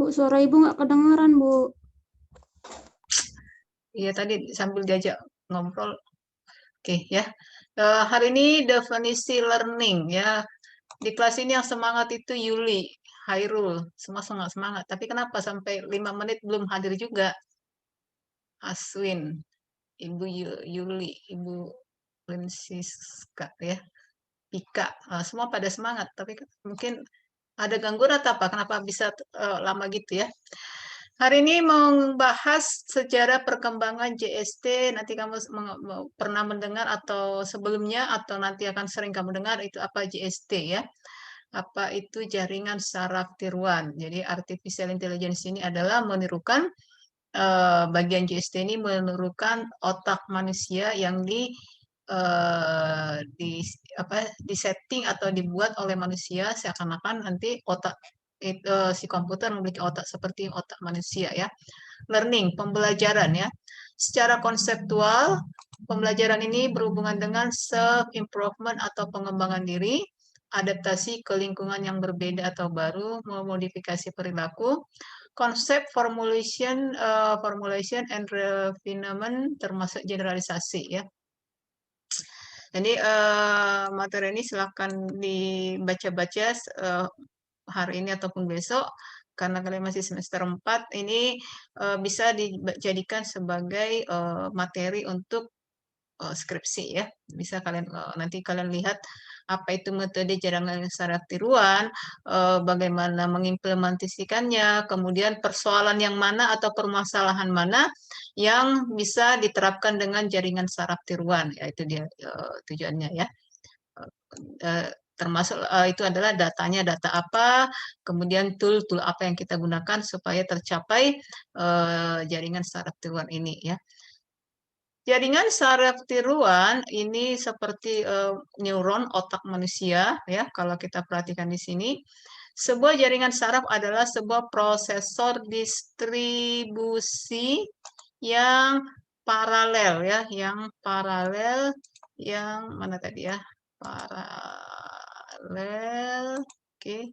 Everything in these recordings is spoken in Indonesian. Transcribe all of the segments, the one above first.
Bu, suara Ibu nggak kedengeran, Bu. Iya, tadi sambil diajak ngobrol. Oke, ya. Hari ini definisi learning, ya. Di kelas ini yang semangat itu Yuli, Hairul. Semua semangat-semangat. Tapi kenapa sampai 5 menit belum hadir juga? Aswin, Ibu Yuli, Ibu Linsiska, ya. Pika, semua pada semangat. Tapi mungkin ada gangguan atau apa? Kenapa bisa lama gitu ya? Hari ini mau membahas sejarah perkembangan JST. Nanti kamu pernah mendengar atau sebelumnya atau nanti akan sering kamu dengar itu apa JST ya. Apa itu jaringan saraf tiruan. Jadi artificial intelligence ini adalah menirukan bagian JST ini menirukan otak manusia yang di apa disetting atau dibuat oleh manusia seakan-akan nanti otak si komputer memiliki otak seperti otak manusia ya. Learning, pembelajaran ya. Secara konseptual, pembelajaran ini berhubungan dengan self-improvement atau pengembangan diri, adaptasi ke lingkungan yang berbeda atau baru, memodifikasi perilaku, konsep formulation and refinement termasuk generalisasi ya. Jadi materi ini silakan dibaca-baca hari ini ataupun besok karena kalian masih semester 4 ini bisa dijadikan sebagai materi untuk skripsi ya. Bisa kalian nanti kalian lihat apa itu metode jaringan saraf tiruan, bagaimana mengimplementasikannya, kemudian persoalan yang mana atau permasalahan mana yang bisa diterapkan dengan jaringan saraf tiruan, yaitu dia tujuannya ya. Termasuk itu adalah datanya data apa, kemudian tool apa yang kita gunakan supaya tercapai jaringan saraf tiruan ini ya. Jaringan saraf tiruan ini seperti neuron otak manusia ya kalau kita perhatikan di sini. Sebuah jaringan saraf adalah sebuah prosesor distribusi yang paralel ya, yang mana tadi ya? Paralel. Oke.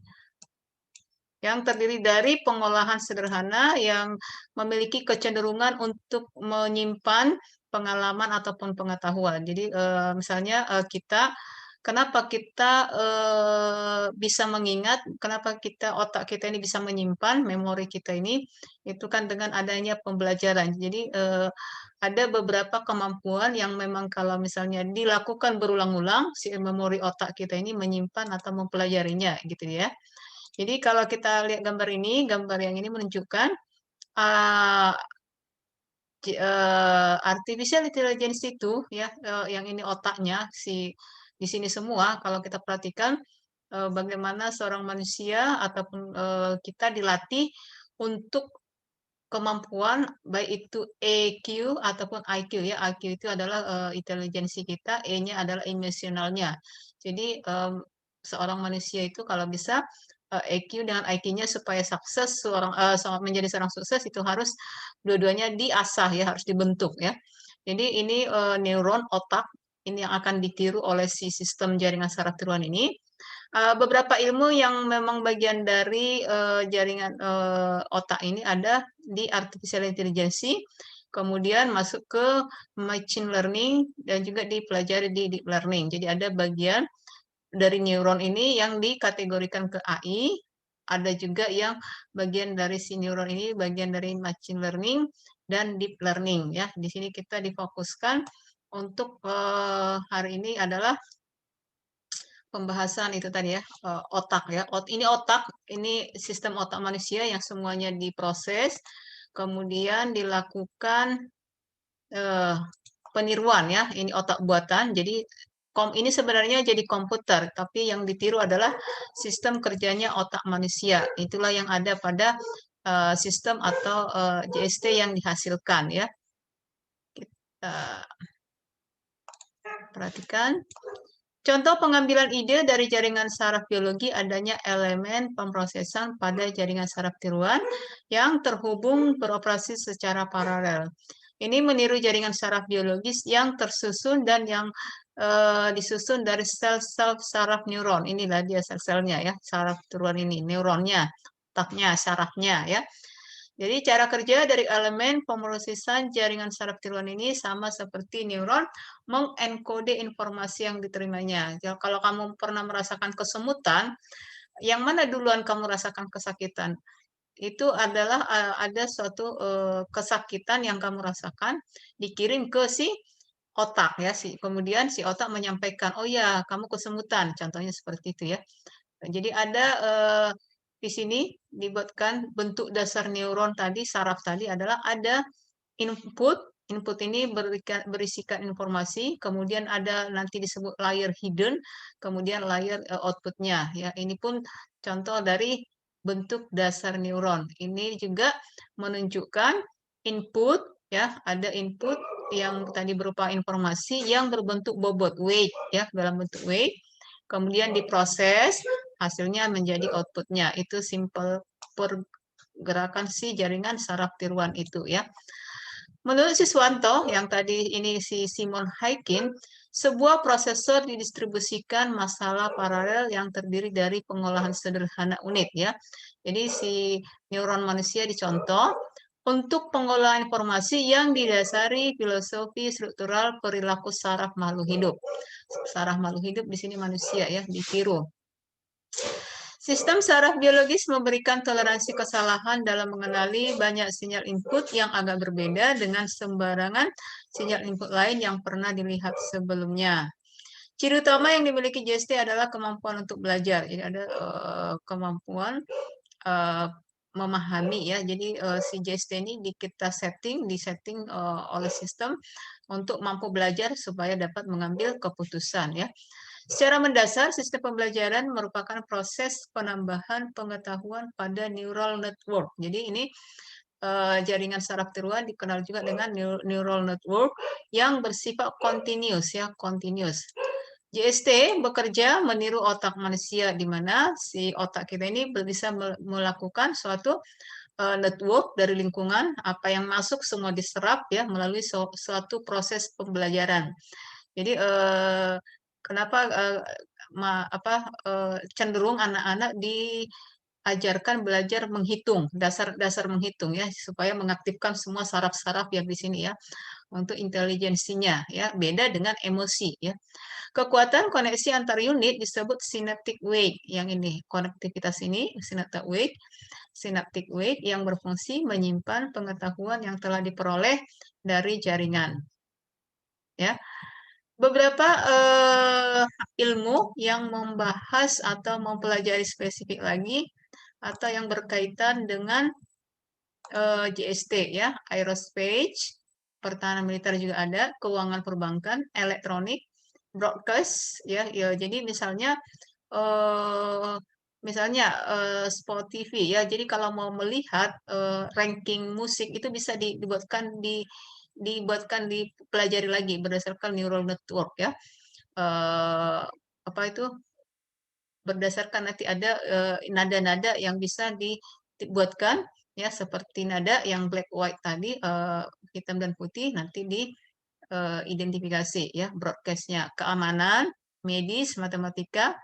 Yang terdiri dari pengolahan sederhana yang memiliki kecenderungan untuk menyimpan pengalaman ataupun pengetahuan. Jadi misalnya kenapa kita bisa mengingat, kenapa otak kita ini bisa menyimpan memori kita ini, itu kan dengan adanya pembelajaran. Jadi ada beberapa kemampuan yang memang kalau misalnya dilakukan berulang-ulang, si memori otak kita ini menyimpan atau mempelajarinya, gitu ya. Jadi kalau kita lihat gambar ini, gambar yang ini menunjukkan uh, artificial intelligence itu ya, yang ini otaknya di sini semua. Kalau kita perhatikan bagaimana seorang manusia ataupun kita dilatih untuk kemampuan baik itu EQ ataupun IQ ya. IQ itu adalah intelijensi kita, E-nya adalah emosionalnya. Jadi seorang manusia itu kalau bisa EQ dengan IQ-nya supaya sukses menjadi seorang sukses itu harus dua-duanya diasah ya, harus dibentuk ya. Jadi ini neuron otak ini yang akan ditiru oleh si sistem jaringan saraf tiruan ini. Beberapa ilmu yang memang bagian dari jaringan otak ini ada di artificial intelligence, kemudian masuk ke machine learning dan juga dipelajari di deep learning. Jadi ada bagian dari neuron ini yang dikategorikan ke AI, ada juga yang bagian dari si neuron ini bagian dari machine learning dan deep learning ya. Di sini kita difokuskan untuk hari ini adalah pembahasan itu tadi ya, otak ya. Ini otak, ini sistem otak manusia yang semuanya diproses, kemudian dilakukan peniruan ya. Ini otak buatan. Jadi ini sebenarnya jadi komputer, tapi yang ditiru adalah sistem kerjanya otak manusia. Itulah yang ada pada sistem atau JST yang dihasilkan ya. Kita perhatikan. Contoh pengambilan ide dari jaringan saraf biologi adanya elemen pemrosesan pada jaringan saraf tiruan yang terhubung beroperasi secara paralel. Ini meniru jaringan saraf biologis yang tersusun dan yang disusun dari sel-sel saraf neuron. Inilah dia sel-selnya ya, saraf tiruan ini, neuronnya. otaknya, sarafnya ya. Jadi cara kerja dari elemen pemrosisan jaringan saraf tiruan ini sama seperti neuron mengenkode informasi yang diterimanya. Ya, kalau kamu pernah merasakan kesemutan, yang mana duluan kamu rasakan kesakitan? Itu adalah ada suatu kesakitan yang kamu rasakan dikirim ke si otak ya, kemudian si otak menyampaikan, oh ya kamu kesemutan, contohnya seperti itu ya. Jadi ada di sini dibuatkan bentuk dasar neuron tadi, saraf tadi adalah ada input, input ini berisikan informasi, kemudian ada nanti disebut layer hidden, kemudian layer outputnya. Ya, ini pun contoh dari bentuk dasar neuron. Ini juga menunjukkan input, ya, ada input yang tadi berupa informasi yang berbentuk bobot, weight, ya, dalam bentuk weight. Kemudian diproses, hasilnya menjadi outputnya. Itu simple pergerakan si jaringan saraf tiruan itu, ya. Menurut Siswanto, yang tadi ini si Simon Haykin, sebuah prosesor didistribusikan masalah paralel yang terdiri dari pengolahan sederhana unit ya. Jadi si neuron manusia dicontoh untuk pengolahan informasi yang didasari filosofi struktural perilaku saraf makhluk hidup. Saraf makhluk hidup di sini manusia ya, ditiru. Sistem saraf biologis memberikan toleransi kesalahan dalam mengenali banyak sinyal input yang agak berbeda dengan sembarangan sinyal input lain yang pernah dilihat sebelumnya. Ciri utama yang dimiliki JST adalah kemampuan untuk belajar. Jadi ada kemampuan memahami ya. Jadi si JST ini kita disetting oleh sistem untuk mampu belajar supaya dapat mengambil keputusan ya. Secara mendasar, sistem pembelajaran merupakan proses penambahan pengetahuan pada neural network. Jadi ini jaringan saraf tiruan dikenal juga dengan neural network yang bersifat continuous ya, continuous. JST bekerja meniru otak manusia di mana si otak kita ini bisa melakukan suatu network dari lingkungan, apa yang masuk semua diserap ya melalui suatu proses pembelajaran. Jadi kenapa cenderung anak-anak diajarkan belajar menghitung, dasar menghitung ya, supaya mengaktifkan semua saraf-saraf yang di sini ya untuk intelijensinya ya, beda dengan emosi ya. Kekuatan koneksi antar unit disebut synaptic weight. Yang ini, konektivitas ini synaptic weight yang berfungsi menyimpan pengetahuan yang telah diperoleh dari jaringan. Ya. Beberapa ilmu yang membahas atau mempelajari spesifik lagi atau yang berkaitan dengan JST ya, aerospace, pertahanan militer juga ada, keuangan perbankan, elektronik, broadcast ya, ya jadi misalnya spot TV ya. Jadi kalau mau melihat ranking musik itu bisa dipelajari lagi berdasarkan neural network ya. Apa itu berdasarkan nanti ada nada-nada yang bisa dibuatkan ya seperti nada yang black white tadi hitam dan putih nanti diidentifikasi ya broadcastnya, keamanan, medis, matematika,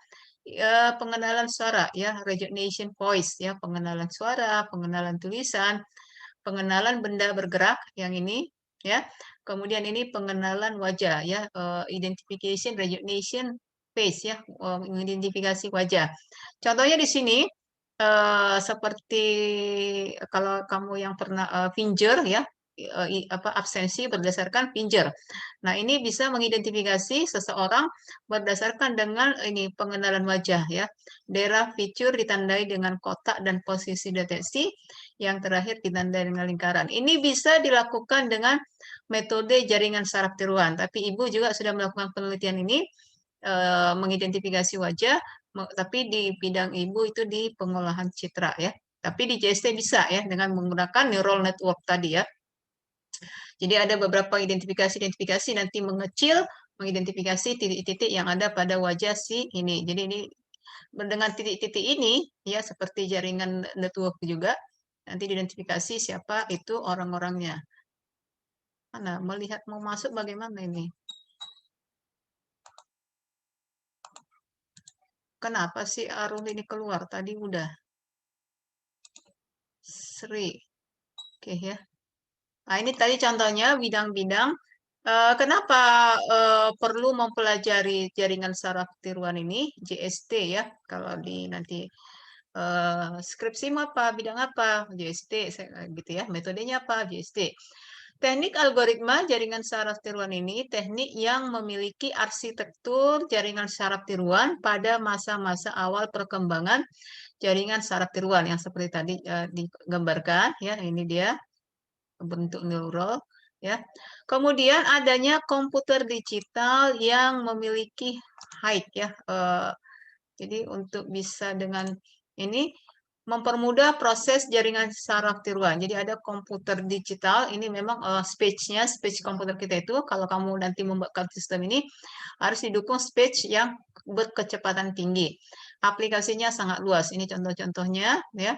pengenalan suara ya, recognition voice ya, pengenalan suara, pengenalan tulisan, pengenalan benda bergerak yang ini ya. Kemudian ini pengenalan wajah ya, identification recognition face ya, mengidentifikasi wajah. Contohnya di sini seperti kalau kamu yang pernah finger ya, absensi berdasarkan finger. Nah, ini bisa mengidentifikasi seseorang berdasarkan dengan ini pengenalan wajah ya. Daerah fitur ditandai dengan kotak dan posisi deteksi, yang terakhir ditandai dengan lingkaran. Ini bisa dilakukan dengan metode jaringan saraf tiruan, tapi Ibu juga sudah melakukan penelitian ini mengidentifikasi wajah, tapi di bidang Ibu itu di pengolahan citra ya. Tapi di JST bisa ya dengan menggunakan neural network tadi ya. Jadi ada beberapa identifikasi nanti mengecil, mengidentifikasi titik-titik yang ada pada wajah si ini. Jadi ini dengan titik-titik ini ya seperti jaringan network juga nanti diidentifikasi siapa itu orang-orangnya. Mana melihat mau masuk bagaimana ini? Kenapa sih Arul ini keluar? Tadi udah. Sri. Oke ya. Nah, ini tadi contohnya bidang-bidang. Kenapa perlu mempelajari jaringan saraf tiruan ini, JST ya, kalau di nanti skripsi apa, bidang apa, JST, gitu ya, metodenya apa, JST. Teknik algoritma jaringan saraf tiruan ini teknik yang memiliki arsitektur jaringan saraf tiruan pada masa-masa awal perkembangan jaringan saraf tiruan yang seperti tadi digambarkan ya, ini dia bentuk neural ya. Kemudian adanya komputer digital yang memiliki height ya. Jadi untuk bisa dengan ini mempermudah proses jaringan saraf tiruan. Jadi ada komputer digital, ini memang speech-nya, speech komputer kita itu, kalau kamu nanti membuat sistem ini, harus didukung speech yang berkecepatan tinggi. Aplikasinya sangat luas, ini contoh-contohnya. Ya.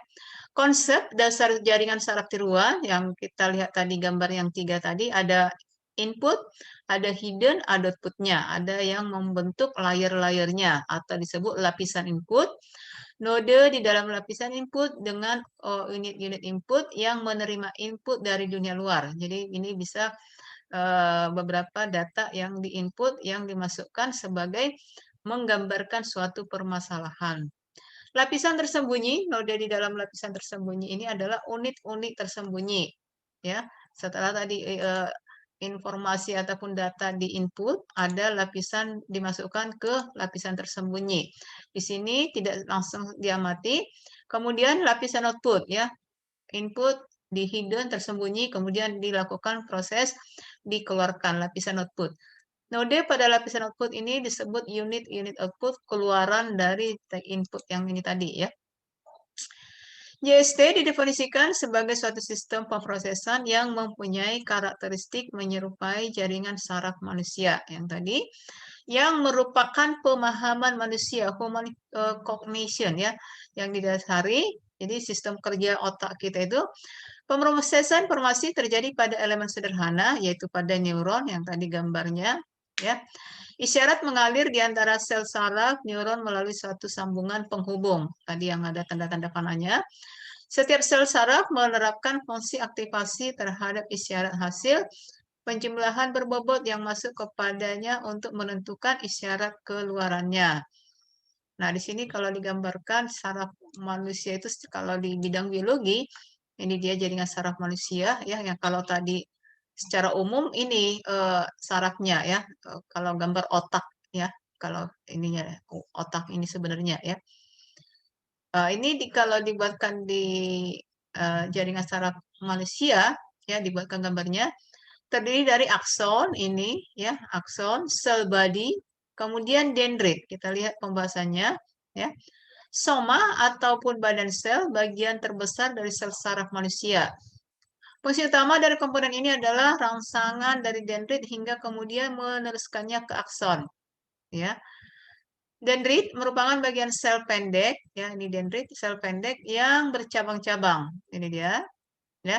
Konsep dasar jaringan saraf tiruan, yang kita lihat tadi gambar yang 3 tadi, ada input, ada hidden, ada output-nya. Ada yang membentuk layer-layernya, atau disebut lapisan input, node di dalam lapisan input dengan unit-unit input yang menerima input dari dunia luar. Jadi ini bisa beberapa data yang diinput yang dimasukkan sebagai menggambarkan suatu permasalahan. Lapisan tersembunyi, node di dalam lapisan tersembunyi ini adalah unit-unit tersembunyi. Ya, setelah tadi informasi ataupun data di input, ada lapisan dimasukkan ke lapisan tersembunyi. Di sini tidak langsung diamati. Kemudian lapisan output ya. Input di hidden tersembunyi, kemudian dilakukan proses dikeluarkan lapisan output. Node pada lapisan output ini disebut unit-unit output keluaran dari input yang ini tadi ya. JST didefinisikan sebagai suatu sistem pemrosesan yang mempunyai karakteristik menyerupai jaringan saraf manusia yang tadi, yang merupakan pemahaman manusia, human cognition ya, yang didasari. Jadi sistem kerja otak kita itu, pemrosesan informasi terjadi pada elemen sederhana, yaitu pada neuron yang tadi gambarnya ya. Isyarat mengalir di antara sel saraf neuron melalui suatu sambungan penghubung. Tadi yang ada tanda-tanda panahnya. Setiap sel saraf menerapkan fungsi aktivasi terhadap isyarat hasil penjumlahan berbobot yang masuk kepadanya untuk menentukan isyarat keluarannya. Nah, di sini kalau digambarkan saraf manusia itu kalau di bidang biologi, ini dia jaringan saraf manusia ya, yang kalau tadi secara umum ini sarafnya ya, kalau gambar otak ya, kalau ininya otak ini sebenarnya ya. Ini kalau dibuatkan di jaringan saraf manusia, ya dibuatkan gambarnya, terdiri dari akson ini, ya akson, sel body, kemudian dendrit. Kita lihat pembahasannya, ya. Soma ataupun badan sel, bagian terbesar dari sel saraf manusia. Fungsi utama dari komponen ini adalah rangsangan dari dendrit hingga kemudian meneruskannya ke akson, ya. Dendrit merupakan bagian sel pendek, ya ini dendrit, sel pendek yang bercabang-cabang. Ini dia, ya.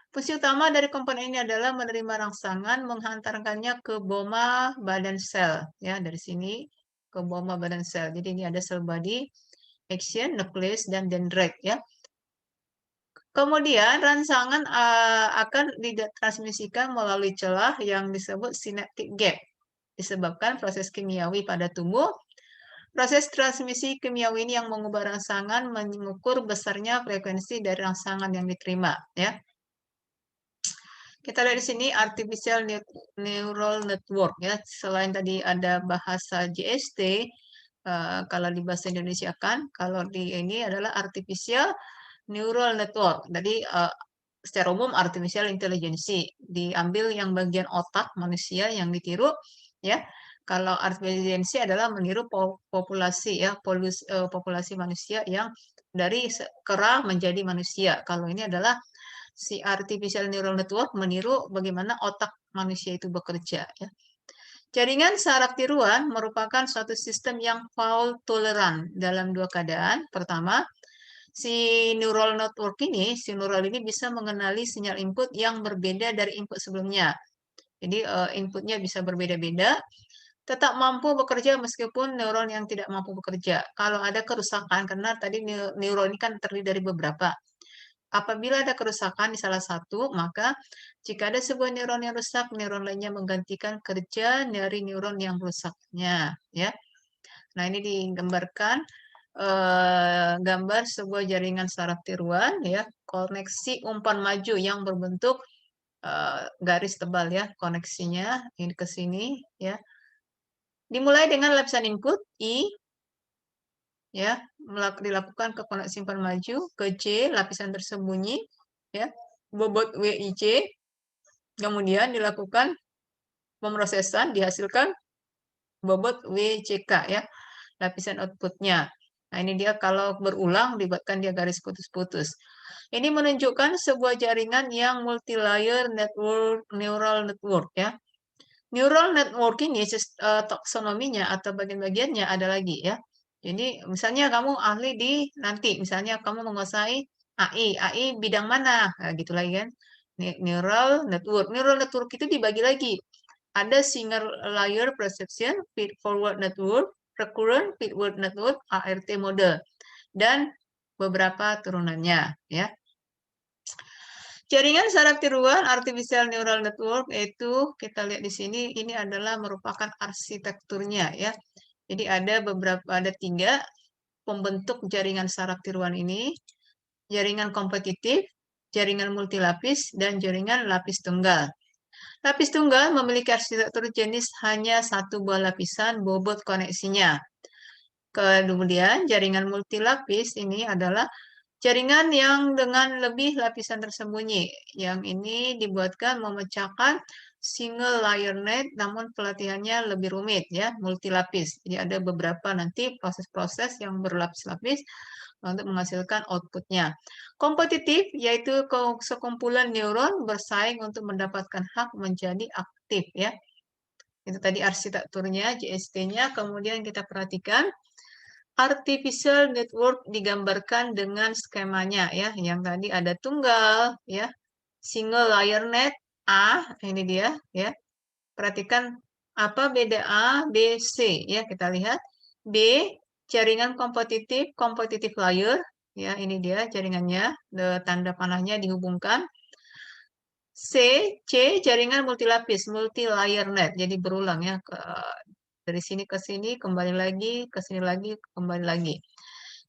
Fungsi utama dari komponen ini adalah menerima rangsangan, menghantarkannya ke boma badan sel, ya dari sini ke boma badan sel. Jadi ini ada sel body, action, nucleus, dan dendrit, ya. Kemudian rangsangan akan ditransmisikan melalui celah yang disebut synaptic gap, disebabkan proses kimiawi pada tubuh. Proses transmisi kimiawi ini yang mengubah rangsangan mengukur besarnya frekuensi dari rangsangan yang diterima. Ya. Kita lihat di sini artificial neural network. Ya. Selain tadi ada bahasa JST, kalau di bahasa Indonesia kan, kalau di ini adalah artificial neural network. Jadi secara umum artificial intelligence diambil yang bagian otak manusia yang ditiru, ya. Kalau artificial intelligence adalah meniru populasi ya, populasi manusia yang dari kera menjadi manusia. Kalau ini adalah si artificial neural network meniru bagaimana otak manusia itu bekerja ya. Jaringan saraf tiruan merupakan suatu sistem yang fault tolerant dalam dua keadaan. Pertama, si neural network ini, si neural ini bisa mengenali sinyal input yang berbeda dari input sebelumnya. Jadi inputnya bisa berbeda-beda, tetap mampu bekerja meskipun neuron yang tidak mampu bekerja. Kalau ada kerusakan, karena tadi neuron ini kan terdiri dari beberapa. apabila ada kerusakan di salah satu, maka jika ada sebuah neuron yang rusak, neuron lainnya menggantikan kerja dari neuron yang rusaknya, ya. Nah, ini digambarkan gambar sebuah jaringan saraf tiruan, ya, koneksi umpan maju yang berbentuk garis tebal, ya, koneksinya ini ke sini, ya. Dimulai dengan lapisan input I, ya, dilakukan ke koneksi simpan maju, ke J, lapisan tersembunyi, ya, bobot WIJ, kemudian dilakukan pemrosesan, dihasilkan bobot WCK, ya, lapisan outputnya. Nah, ini dia kalau berulang, dibuatkan dia garis putus-putus. Ini menunjukkan sebuah jaringan yang multi-layer network, neural network, ya. Neural network ini taksonominya atau bagian-bagiannya ada lagi, ya. Jadi misalnya kamu ahli di nanti, misalnya kamu menguasai AI bidang mana? Nah, gitu lagi kan. Neural network. Neural network itu dibagi lagi. Ada single layer perception, feed forward network, recurrent feedward network, ART model, dan beberapa turunannya, ya. Jaringan saraf tiruan artificial neural network itu kita lihat di sini, ini adalah merupakan arsitekturnya, ya. Jadi ada 3 pembentuk jaringan saraf tiruan ini, jaringan kompetitif, jaringan multilapis, dan jaringan lapis tunggal. Lapis tunggal memiliki arsitektur jenis hanya satu buah lapisan bobot koneksinya. Kemudian jaringan multilapis ini adalah jaringan yang dengan lebih lapisan tersembunyi. Yang ini dibuatkan memecahkan single layer net, namun pelatihannya lebih rumit, ya, multilapis. Jadi ada beberapa nanti proses-proses yang berlapis-lapis untuk menghasilkan outputnya. Kompetitif yaitu sekumpulan neuron bersaing untuk mendapatkan hak menjadi aktif, ya. Itu tadi arsitekturnya, JST-nya. Kemudian kita perhatikan artificial network digambarkan dengan skemanya, ya. Yang tadi ada tunggal, ya. Single layer net A, ini dia, ya. Perhatikan apa beda A, B, C, ya. Kita lihat B, jaringan kompetitif layer, ya. Ini dia jaringannya, tanda panahnya dihubungkan. C, jaringan multilapis, multi layer net. Jadi berulang, ya, dari sini ke sini, kembali lagi, ke sini lagi, kembali lagi.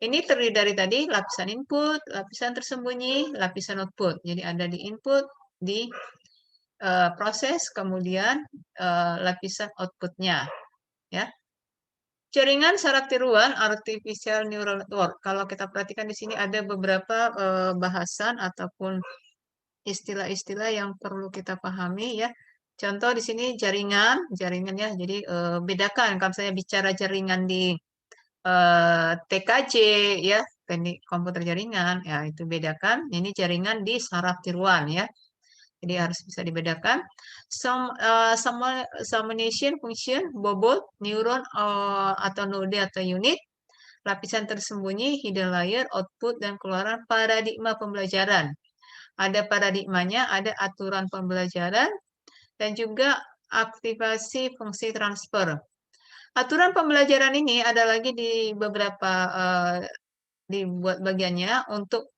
Ini terdiri dari tadi lapisan input, lapisan tersembunyi, lapisan output. Jadi ada di input, di proses, kemudian lapisan outputnya, ya. Jaringan saraf tiruan artificial neural network. Kalau kita perhatikan di sini ada beberapa bahasan ataupun istilah-istilah yang perlu kita pahami, ya. Contoh di sini jaringan ya. Jadi bedakan kalau saya bicara jaringan di TKJ, ya, teknik komputer jaringan, ya, itu bedakan. Ini jaringan di saraf tiruan, ya. Jadi harus bisa dibedakan. Summation function, bobot, neuron atau node atau unit, lapisan tersembunyi, hidden layer, output, dan keluaran paradigma pembelajaran. Ada paradigmanya, ada aturan pembelajaran, dan juga aktivasi fungsi transfer. Aturan pembelajaran ini ada lagi di beberapa dibuat bagiannya untuk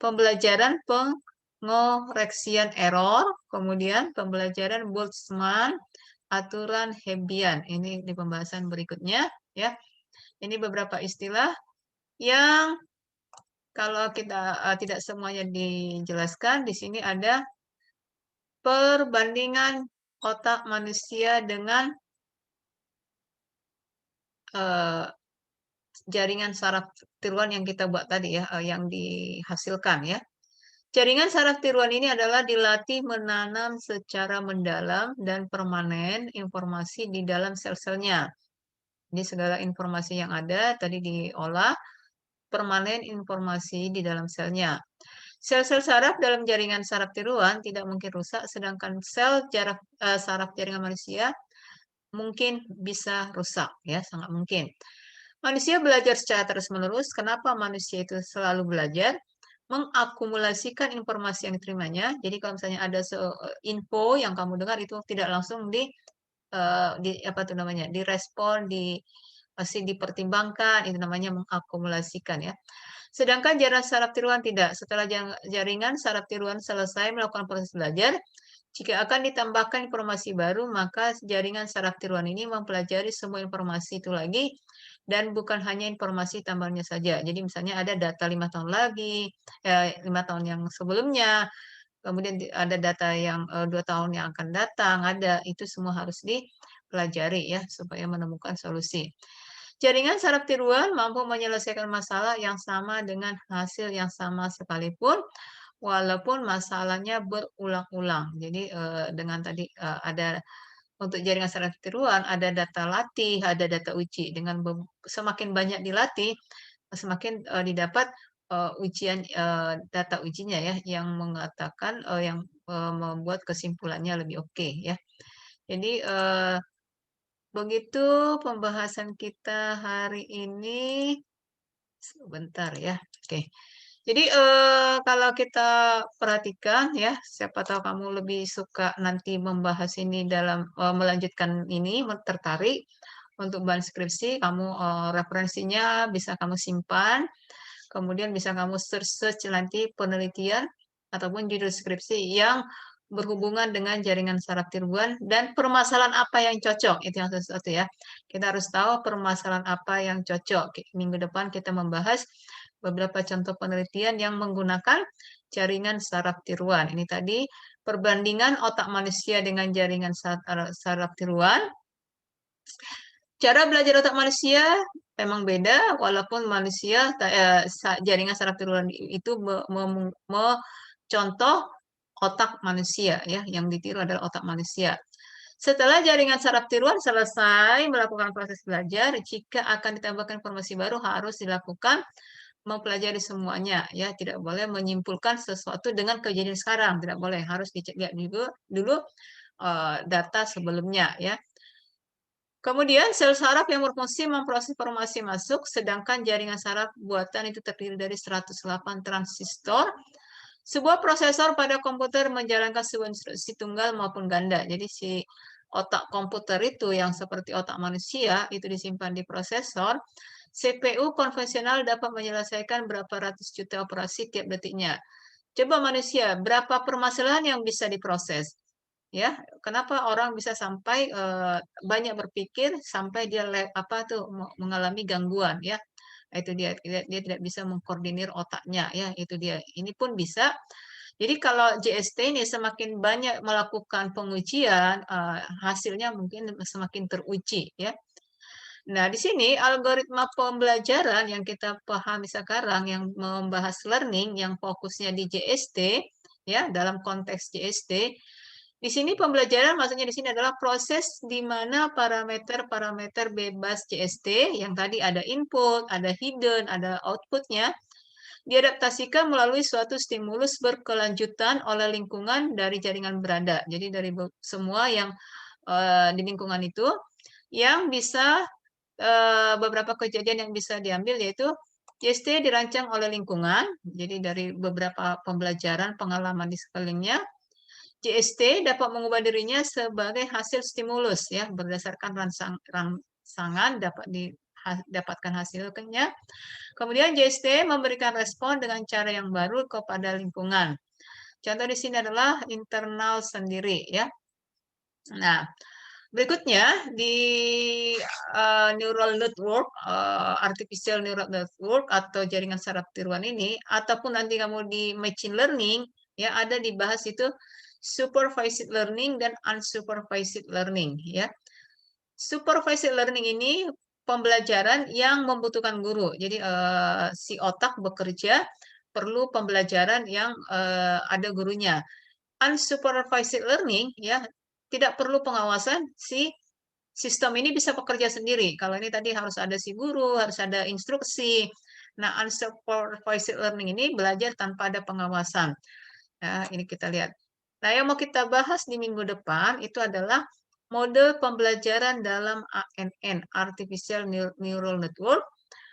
pembelajaran pengoreksian error, kemudian pembelajaran Boltzmann, aturan Hebbian. Ini di pembahasan berikutnya, ya. Ini beberapa istilah yang kalau kita tidak semuanya dijelaskan, di sini ada perbandingan otak manusia dengan jaringan saraf tiruan yang kita buat tadi, ya, yang dihasilkan, ya. Jaringan saraf tiruan ini adalah dilatih menanam secara mendalam dan permanen informasi di dalam sel-selnya. Ini segala informasi yang ada tadi diolah, permanen informasi di dalam selnya. Sel-sel saraf dalam jaringan saraf tiruan tidak mungkin rusak, sedangkan sel saraf jaringan manusia mungkin bisa rusak, ya, sangat mungkin. Manusia belajar secara terus-menerus. Kenapa manusia itu selalu belajar? Mengakumulasikan informasi yang diterimanya. Jadi kalau misalnya ada info yang kamu dengar itu tidak langsung apa tuh namanya, direspon, masih dipertimbangkan, itu namanya mengakumulasikan, ya. Sedangkan jaringan saraf tiruan tidak. Setelah jaringan saraf tiruan selesai melakukan proses belajar, jika akan ditambahkan informasi baru, maka jaringan saraf tiruan ini mempelajari semua informasi itu lagi dan bukan hanya informasi tambahannya saja. Jadi misalnya ada data 5 tahun lagi, 5 tahun yang sebelumnya, kemudian ada data yang 2 tahun yang akan datang, ada itu semua harus dipelajari ya supaya menemukan solusi. Jaringan saraf tiruan mampu menyelesaikan masalah yang sama dengan hasil yang sama sekalipun, walaupun masalahnya berulang-ulang. Jadi dengan tadi ada untuk jaringan saraf tiruan ada data latih, ada data uji. Dengan semakin banyak dilatih, semakin didapat ujian data ujinya ya yang mengatakan yang membuat kesimpulannya lebih oke ya. Jadi begitu pembahasan kita hari ini. Sebentar ya. Oke. Jadi kalau kita perhatikan ya, siapa tahu kamu lebih suka nanti membahas ini dalam melanjutkan ini, tertarik untuk bahan skripsi, kamu referensinya bisa kamu simpan, kemudian bisa kamu search nanti penelitian ataupun judul skripsi yang berhubungan dengan jaringan saraf tiruan dan permasalahan apa yang cocok, itu yang satu ya. Kita harus tahu permasalahan apa yang cocok. Minggu depan kita membahas beberapa contoh penelitian yang menggunakan jaringan saraf tiruan. Ini tadi perbandingan otak manusia dengan jaringan saraf tiruan. Cara belajar otak manusia memang beda, walaupun manusia jaringan saraf tiruan itu contoh otak manusia ya, yang ditiru adalah otak manusia. Setelah jaringan saraf tiruan selesai melakukan proses belajar, jika akan ditambahkan informasi baru harus dilakukan mempelajari semuanya ya, tidak boleh menyimpulkan sesuatu dengan kejadian sekarang, tidak boleh, harus dilihat dulu data sebelumnya ya. Kemudian sel saraf yang berfungsi memproses informasi masuk, sedangkan jaringan saraf buatan itu terdiri dari 108 transistor. Sebuah prosesor pada komputer menjalankan sebuah instruksi tunggal maupun ganda. Jadi si otak komputer itu yang seperti otak manusia itu disimpan di prosesor. CPU konvensional dapat menyelesaikan berapa ratus juta operasi tiap detiknya. Coba manusia, berapa permasalahan yang bisa diproses? Ya, kenapa orang bisa sampai banyak berpikir sampai dia mengalami gangguan ya. Itu dia tidak bisa mengkoordinir otaknya ya, itu dia. Ini pun bisa. Jadi kalau JST ini semakin banyak melakukan pengujian, hasilnya mungkin semakin teruji ya. Nah, di sini algoritma pembelajaran yang kita pahami sekarang yang membahas learning yang fokusnya di JST ya, dalam konteks JST. Di sini pembelajaran maksudnya di sini adalah proses di mana parameter-parameter bebas JST yang tadi ada input, ada hidden, ada outputnya diadaptasikan melalui suatu stimulus berkelanjutan oleh lingkungan dari jaringan berada. Jadi dari semua yang di lingkungan itu yang bisa beberapa kejadian yang bisa diambil yaitu JST dirancang oleh lingkungan, jadi dari beberapa pembelajaran pengalaman di sekelilingnya. JST dapat mengubah dirinya sebagai hasil stimulus ya berdasarkan rangsangan dapat didapatkan hasilnya. Kemudian JST memberikan respon dengan cara yang baru kepada lingkungan. Contoh di sini adalah internal sendiri ya. Nah, berikutnya di neural network, artificial neural network atau jaringan saraf tiruan ini, ataupun nanti kamu di machine learning, ya ada dibahas itu supervised learning dan unsupervised learning. Ya, supervised learning ini pembelajaran yang membutuhkan guru. Jadi si otak bekerja perlu pembelajaran yang ada gurunya. Unsupervised learning ya tidak perlu pengawasan, si sistem ini bisa bekerja sendiri. Kalau ini tadi harus ada si guru, harus ada instruksi. Nah, unsupervised learning ini belajar tanpa ada pengawasan. Nah, ini kita lihat. Nah, yang mau kita bahas di minggu depan itu adalah model pembelajaran dalam ANN, Artificial Neural Network,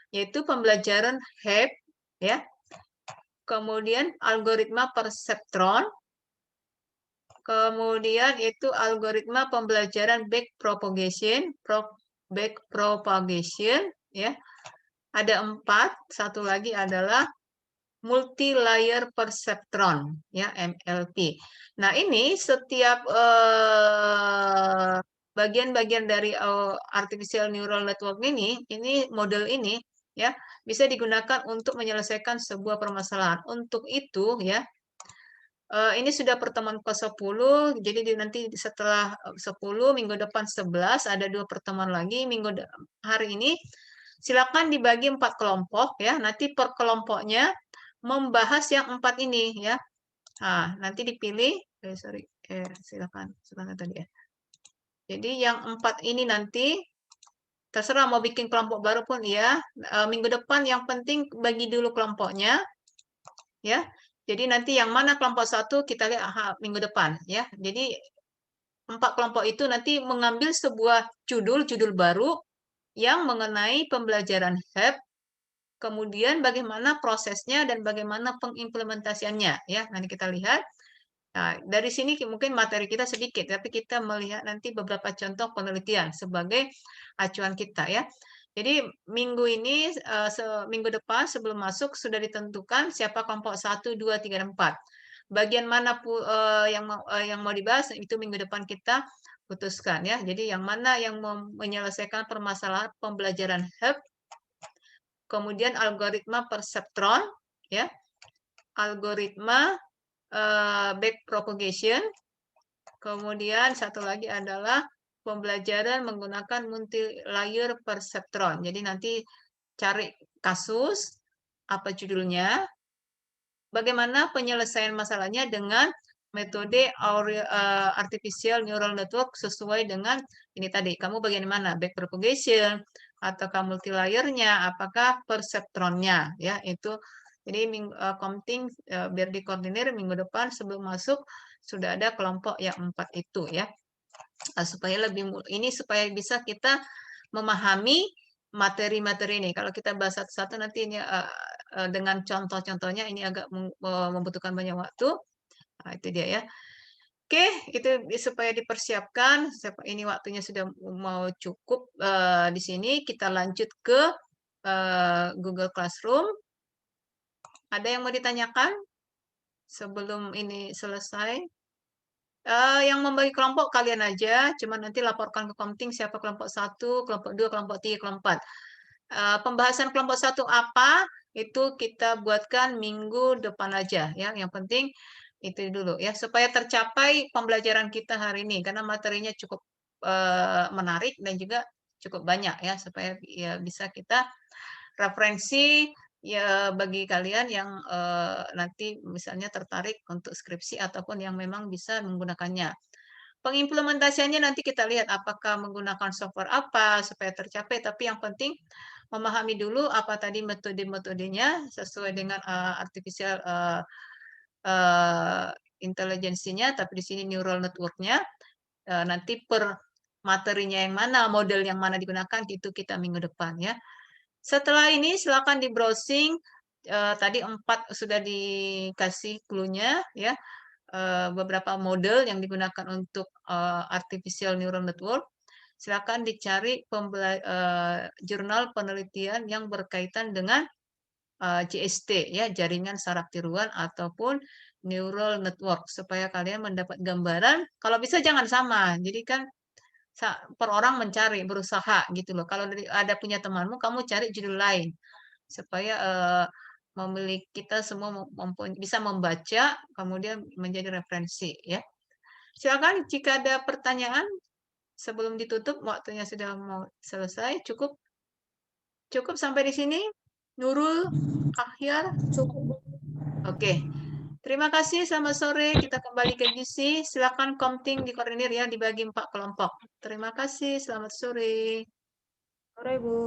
yaitu pembelajaran HAP, ya. Kemudian algoritma perseptron, kemudian itu algoritma pembelajaran backpropagation, ya. ada 4, satu lagi adalah multi-layer perceptron, ya MLP. Nah, ini setiap bagian-bagian dari artificial neural network ini model ini, ya, bisa digunakan untuk menyelesaikan sebuah permasalahan. Untuk itu, ya, ini sudah pertemuan ke-10, jadi nanti setelah 10, minggu depan 11, ada 2 pertemuan lagi. Hari ini, silakan dibagi 4 kelompok, ya. Nanti per kelompoknya membahas yang 4 ini, ya. Nah, nanti dipilih, silakan tadi ya. Jadi yang 4 ini nanti, terserah mau bikin kelompok baru pun ya. Minggu depan yang penting bagi dulu kelompoknya, ya. Jadi nanti yang mana kelompok 1 kita lihat minggu depan, ya. Jadi 4 kelompok itu nanti mengambil sebuah judul baru yang mengenai pembelajaran HEP, kemudian bagaimana prosesnya dan bagaimana pengimplementasiannya, ya. Nanti kita lihat. Nah, dari sini mungkin materi kita sedikit, tapi kita melihat nanti beberapa contoh penelitian sebagai acuan kita, ya. Jadi minggu ini, minggu depan sebelum masuk sudah ditentukan siapa kelompok 1, 2, 3, dan 4. Bagian mana yang mau dibahas itu minggu depan kita putuskan, ya. Jadi yang mana yang menyelesaikan permasalahan pembelajaran HEP, kemudian algoritma perceptron, ya, algoritma backpropagation, kemudian satu lagi adalah pembelajaran menggunakan multi-layer perceptron. Jadi nanti cari kasus, apa judulnya, bagaimana penyelesaian masalahnya dengan metode artificial neural network sesuai dengan ini tadi. Kamu bagian mana? Backpropagation, ataukah multi-layernya, apakah perceptronnya, ya itu. Jadi komting biar dikoordinir minggu depan sebelum masuk sudah ada kelompok yang 4 itu, ya. Supaya supaya bisa kita memahami materi-materi ini. Kalau kita bahas satu-satu nanti ini dengan contoh-contohnya ini agak membutuhkan banyak waktu. Nah, itu dia ya. Oke, itu supaya dipersiapkan. Ini waktunya sudah mau cukup di sini. Kita lanjut ke Google Classroom. Ada yang mau ditanyakan sebelum ini selesai? Yang membagi kelompok kalian aja, cuma nanti laporkan ke Komting siapa kelompok 1, kelompok 2, kelompok 3, kelompok 4. Pembahasan kelompok 1 apa, itu kita buatkan minggu depan aja, ya. Yang penting itu dulu, ya, supaya tercapai pembelajaran kita hari ini, karena materinya cukup menarik dan juga cukup banyak, ya, supaya ya, bisa kita referensi ya bagi kalian yang nanti misalnya tertarik untuk skripsi ataupun yang memang bisa menggunakannya. Pengimplementasiannya nanti kita lihat apakah menggunakan software apa supaya tercapai, tapi yang penting memahami dulu apa tadi metode-metodenya sesuai dengan artificial intelligence-nya, tapi di sini neural network-nya. Nanti per materinya yang mana, model yang mana digunakan, itu kita minggu depan, ya. Setelah ini silakan di browsing, tadi 4 sudah dikasih clue-nya, ya. Beberapa model yang digunakan untuk artificial neural network. Silakan dicari jurnal penelitian yang berkaitan dengan JST, ya, jaringan saraf tiruan ataupun neural network, supaya kalian mendapat gambaran. Kalau bisa jangan sama. Jadi kan per orang mencari, berusaha gitu loh. Kalau ada punya temanmu, kamu cari judul lain supaya kita semua bisa membaca, kemudian menjadi referensi, ya. Silakan jika ada pertanyaan sebelum ditutup, waktunya sudah mau selesai. Cukup sampai di sini, Nurul, Ahyar. Cukup. Oke. Terima kasih, selamat sore. Kita kembali ke GC. Silakan Komting dikoordinir ya, dibagi 4 kelompok. Terima kasih, selamat sore. Sore, Bu.